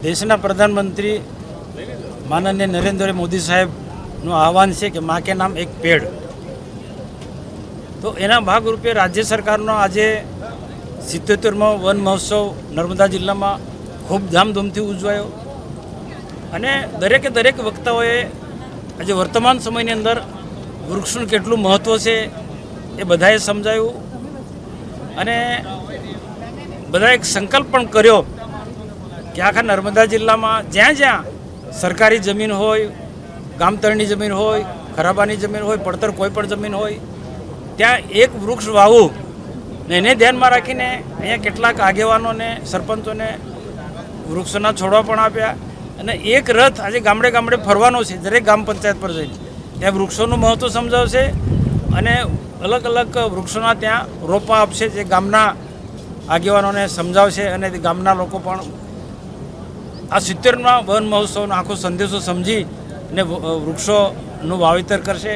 દેશના પ્રધાનમંત્રી માનનીય નરેન્દ્ર મોદી સાહેબનું આહવાન છે કે માં કે નામ એક પેડ. તો એના ભાગરૂપે રાજ્ય સરકારનો આજે 77મો વન મહોત્સવ નર્મદા જિલ્લામાં ખૂબ ધામધૂમથી ઉજવાયો અને દરેક વક્તાઓએ આજે વર્તમાન સમયની અંદર વૃક્ષનું કેટલું મહત્ત્વ છે એ બધાએ સમજાયું અને બધાએ એક સંકલ્પ પણ કર્યો કે આખા નર્મદા જિલ્લામાં જ્યાં જ્યાં સરકારી જમીન હોય, ગામતળની જમીન હોય, ખરાબાની જમીન હોય, પડતર કોઈ પણ જમીન હોય ત્યાં એક વૃક્ષ વાવવું ને એને ધ્યાનમાં રાખીને અહીંયા કેટલાક આગેવાનોને, સરપંચોને વૃક્ષોના છોડવા પણ આપ્યા અને એક રથ આજે ગામડે ગામડે ફરવાનો છે, દરેક ગ્રામ પંચાયત પર જઈને ત્યાં વૃક્ષોનું મહત્ત્વ સમજાવશે અને અલગ અલગ વૃક્ષોના ત્યાં રોપા આપશે જે ગામના આગેવાનોને સમજાવશે અને ગામના લોકો પણ આ 70મા વન મહોત્સવનો આખો સંદેશો સમજી અને વૃક્ષોનું વાવેતર કરશે.